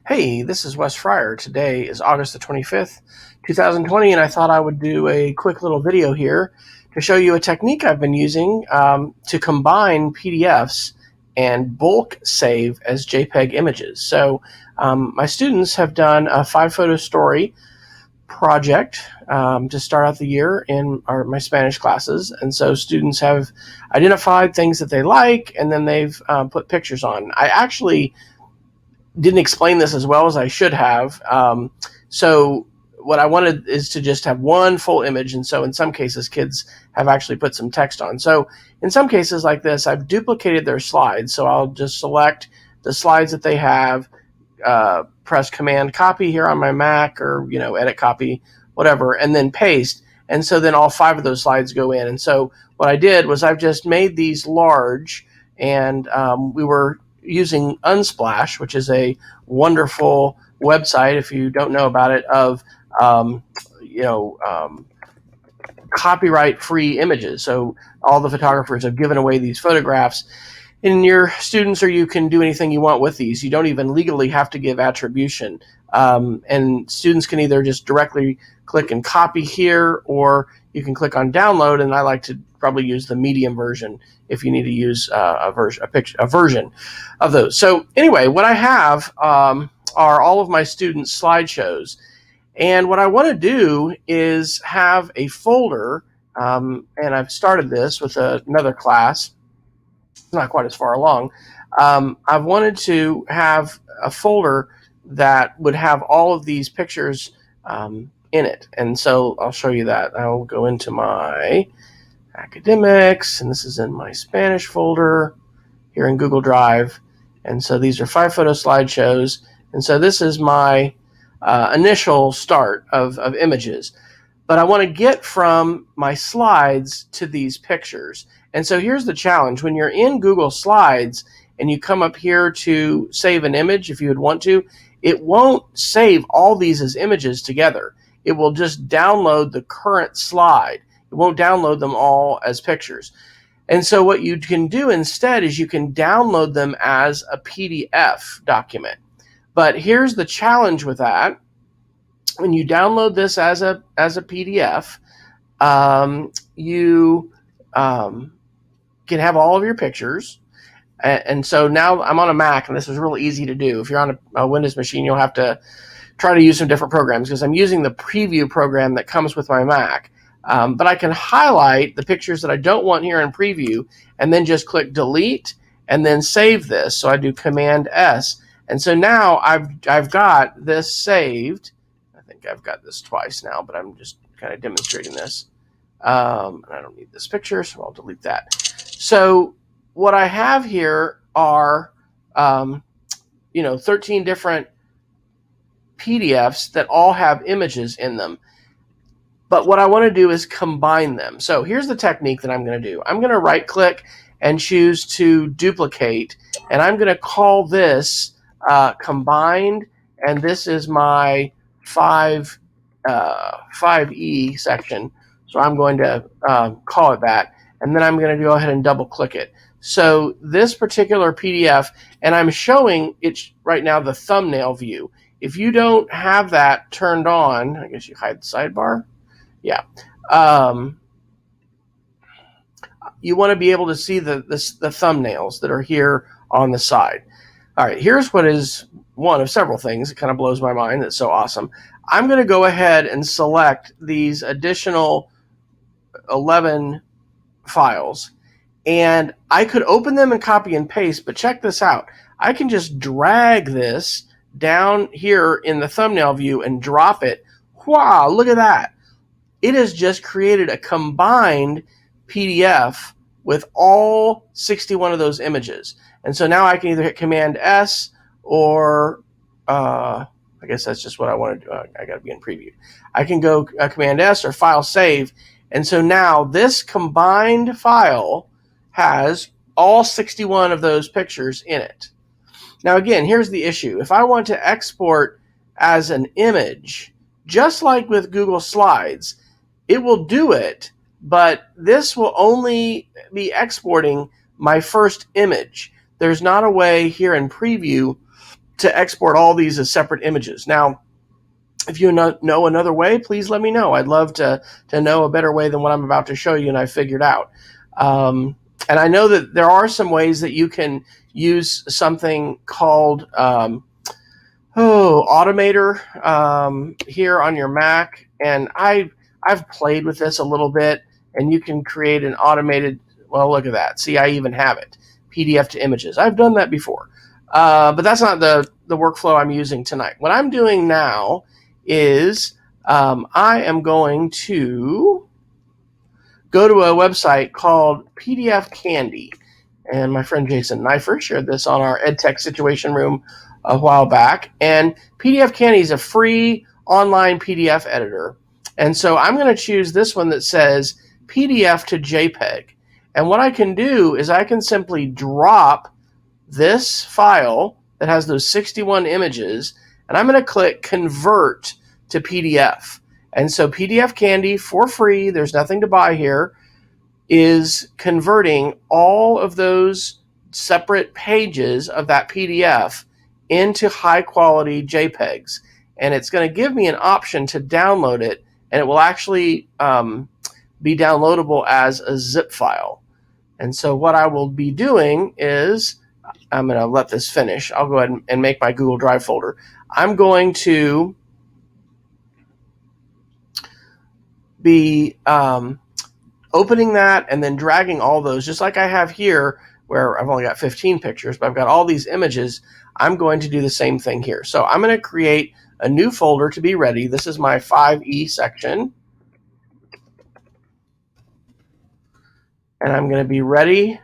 Hey, this is Wes Fryer. Today is August the 25th, 2020, and I thought I would do a quick little video here to show you a technique I've been using to combine PDFs and bulk save as JPEG images. So my students have done a 5-photo story project to start out the year in my Spanish classes, and so students have identified things that they like, and then they've put pictures on. I actually didn't explain this as well as I should have. So what I wanted is to just have one full image, and so in some cases kids have actually put some text on. So in some cases like this, I've duplicated their slides, so I'll just select the slides that they have, press Command Copy here on my Mac, or edit copy, whatever, and then paste, and so then all 5 of those slides go in. And so what I did was I've just made these large, and we were using Unsplash, which is a wonderful website, if you don't know about it, of copyright-free images. So all the photographers have given away these photographs, and your students or you can do anything you want with these. You don't even legally have to give attribution. And students can either just directly click and copy here, or you can click on download, and I like to probably use the medium version if you need to use a version of those. So anyway, what I have are all of my students' slideshows, and what I want to do is have a folder, and I've started this with another class. It's not quite as far along. I've wanted to have a folder that would have all of these pictures in it, and so I'll show you that. I'll go into my academics, and this is in my Spanish folder here in Google Drive, and so these are 5-photo slideshows, and so this is my initial start of images. But I want to get from my slides to these pictures. And so here's the challenge. When you're in Google Slides and you come up here to save an image, if you would want to, it won't save all these as images together. It will just download the current slide. It won't download them all as pictures. And so what you can do instead is you can download them as a PDF document. But here's the challenge with that. When you download this as a PDF, you can have all of your pictures. And so now I'm on a Mac, and this is really easy to do. If you're on a Windows machine, you'll have to try to use some different programs, because I'm using the preview program that comes with my Mac. But I can highlight the pictures that I don't want here in preview, and then just click delete, and then save this. So I do Command S, and so now I've got this saved. I think I've got this twice now, but I'm just kind of demonstrating this. And I don't need this picture, so I'll delete that. So what I have here are 13 different PDFs that all have images in them. But what I want to do is combine them. So here's the technique that I'm going to do. I'm going to right-click and choose to duplicate, and I'm going to call this combined, and this is my 5E section. So I'm going to call it that, and then I'm going to go ahead and double-click it. So this particular PDF, and I'm showing it right now the thumbnail view. If you don't have that turned on, I guess you hide the sidebar. Yeah. You want to be able to see the thumbnails that are here on the side. All right, here's what is one of several things. It kind of blows my mind. That's so awesome. I'm going to go ahead and select these additional 11 files, and I could open them and copy and paste, but check this out. I can just drag this down here in the thumbnail view and drop it. Wow, look at that. It has just created a combined PDF with all 61 of those images. And so now I can either hit Command S, or I guess that's just what I want to do. I got to be in preview. I can go Command S or File Save. And so now this combined file has all 61 of those pictures in it. Now again, here's the issue. If I want to export as an image, just like with Google Slides, it will do it, but this will only be exporting my first image. There's not a way here in preview to export all these as separate images. Now, if you know another way, please let me know. I'd love to know a better way than what I'm about to show you and I figured out. And I know that there are some ways that you can use something called Automator here on your Mac. And I've played with this a little bit, and you can create an automated, well, look at that. See, I even have it, PDF to images. I've done that before. But that's not the workflow I'm using tonight. What I'm doing now is I am going to go to a website called PDF Candy. And my friend Jason Neifer shared this on our EdTech Situation Room a while back. And PDF Candy is a free online PDF editor. And so I'm going to choose this one that says PDF to JPEG. And what I can do is I can simply drop this file that has those 61 images, and I'm going to click Convert to PDF. And so PDF Candy, for free, there's nothing to buy here, is converting all of those separate pages of that PDF into high-quality JPEGs. And it's going to give me an option to download it, and it will actually be downloadable as a zip file. And so what I will be doing is, I'm going to let this finish. I'll go ahead and make my Google Drive folder. I'm going to be opening that and then dragging all those, just like I have here, where I've only got 15 pictures, but I've got all these images. I'm going to do the same thing here. So I'm going to create a new folder to be ready. This is my 5E section. And I'm going to be ready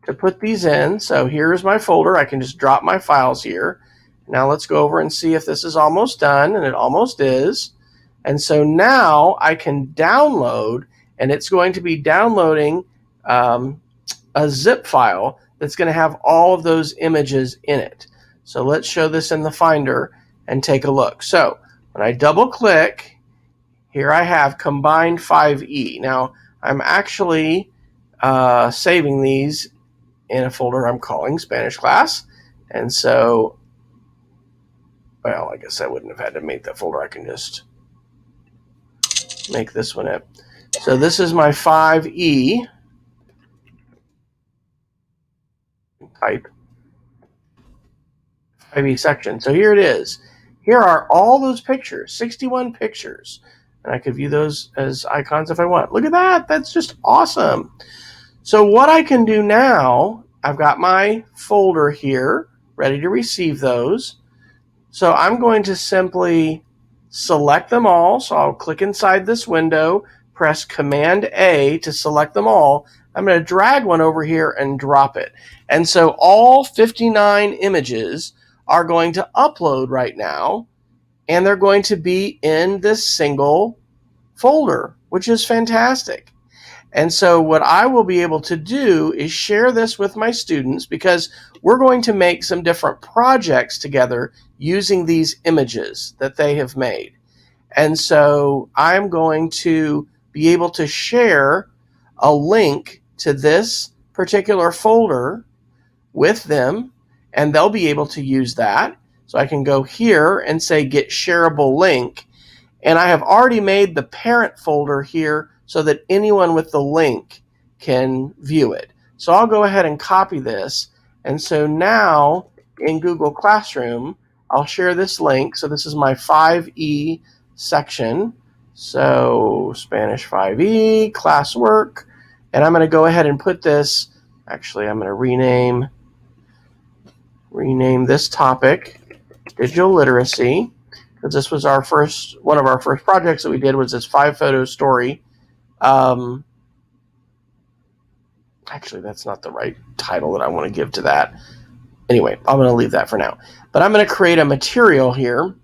to put these in. So here's my folder. I can just drop my files here. Now let's go over and see if this is almost done, and it almost is. And so now I can download, and it's going to be downloading a zip file that's going to have all of those images in it. So let's show this in the Finder and take a look. So when I double click, here I have combined 5E. Now I'm actually saving these in a folder I'm calling Spanish class. And so, well, I guess I wouldn't have had to make that folder. I can just make this one up. So this is my 5E. Type 5E section. So here it is. Here are all those pictures, 61 pictures. And I could view those as icons if I want. Look at that. That's just awesome. So what I can do now, I've got my folder here ready to receive those. So I'm going to simply select them all. So I'll click inside this window, press Command A to select them all. I'm going to drag one over here and drop it. And so all 59 images are going to upload right now, and they're going to be in this single folder, which is fantastic. And so what I will be able to do is share this with my students, because we're going to make some different projects together using these images that they have made. And so I'm going to be able to share a link to this particular folder with them, and they'll be able to use that. So I can go here and say Get Shareable Link. And I have already made the parent folder here so that anyone with the link can view it. So I'll go ahead and copy this. And so now in Google Classroom, I'll share this link. So this is my 5E section. So Spanish 5E, classwork. And I'm going to go ahead and put this, actually I'm going to rename this topic Digital Literacy, because this was one of our first projects that we did was this 5-photo story. Actually, that's not the right title that I want to give to that. Anyway, I'm going to leave that for now. But I'm going to create a material here,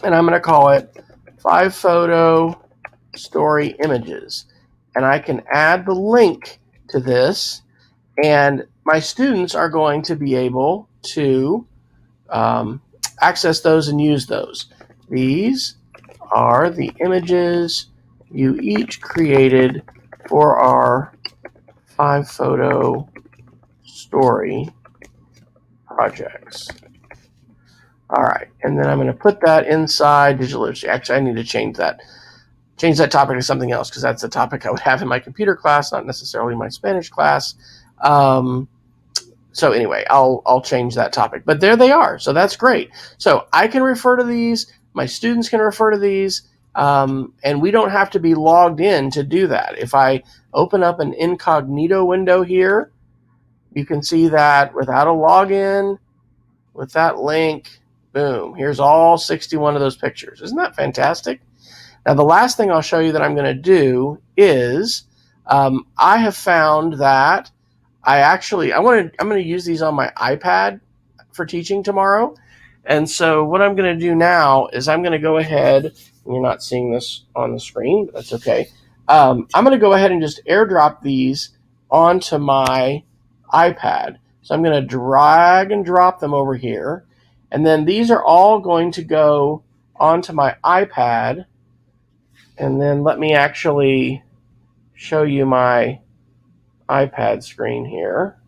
and I'm going to call it 5-photo story images. And I can add the link to this, and my students are going to be able to access those and use those. These are the images you each created for our 5-photo story projects. All right, and then I'm going to put that inside digital literacy. Actually, I need to change that topic to something else, because that's the topic I would have in my computer class, not necessarily my Spanish class. So anyway, I'll change that topic. But there they are. So that's great. So I can refer to these. My students can refer to these. And we don't have to be logged in to do that. If I open up an incognito window here, you can see that without a login, with that link, boom, here's all 61 of those pictures. Isn't that fantastic? Now, the last thing I'll show you that I'm going to do is I have found that I'm going to use these on my iPad for teaching tomorrow. And so what I'm going to do now is I'm going to go ahead, you're not seeing this on the screen, but that's okay. I'm going to go ahead and just airdrop these onto my iPad. So I'm going to drag and drop them over here. And then these are all going to go onto my iPad. And then let me actually show you my iPad screen here,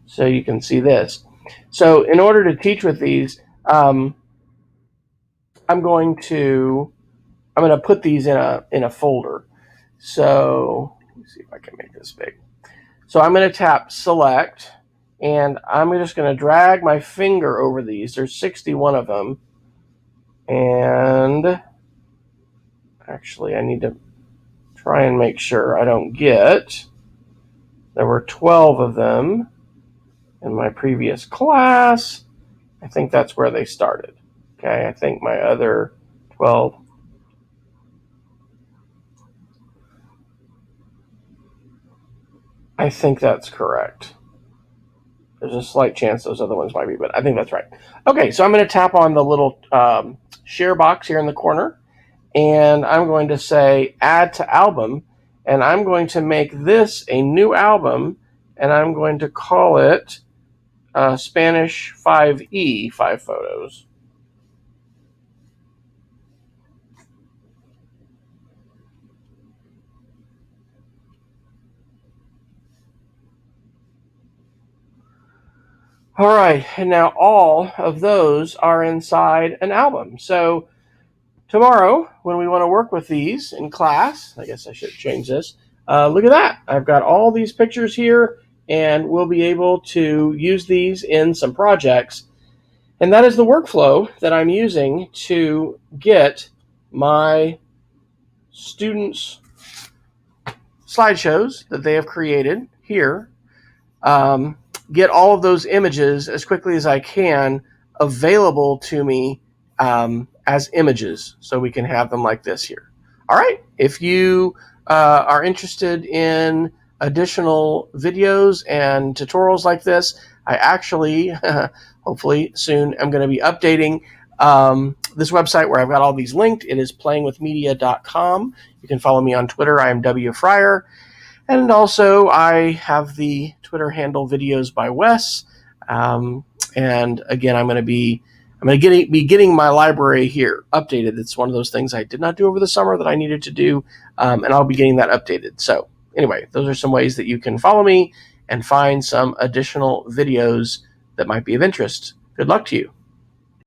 so you can see this. So in order to teach with these, I'm going to put these in a folder. So let me see if I can make this big. So I'm going to tap select, and I'm just going to drag my finger over these. There's 61 of them. And actually, I need to try and make sure I don't get, there were 12 of them in my previous class. I think that's where they started. Okay, I think my other 12. I think that's correct. There's a slight chance those other ones might be, but I think that's right. Okay, so I'm going to tap on the little share box here in the corner, and I'm going to say add to album, and I'm going to make this a new album, and I'm going to call it Spanish 5E, 5 photos. All right, and now all of those are inside an album. So tomorrow, when we want to work with these in class, I guess I should change this. Look at that. I've got all these pictures here, and we'll be able to use these in some projects. And that is the workflow that I'm using to get my students' slideshows that they have created here, get all of those images as quickly as I can available to me as images, so we can have them like this here. All right, if you are interested in additional videos and tutorials like this, I actually, hopefully soon, I'm going to be updating this website where I've got all these linked. It is playingwithmedia.com. You can follow me on Twitter. I am W. Fryer. And also, I have the Twitter handle Videos by Wes. And again, I'm going to be getting my library here updated. It's one of those things I did not do over the summer that I needed to do, and I'll be getting that updated. So anyway, those are some ways that you can follow me and find some additional videos that might be of interest. Good luck to you.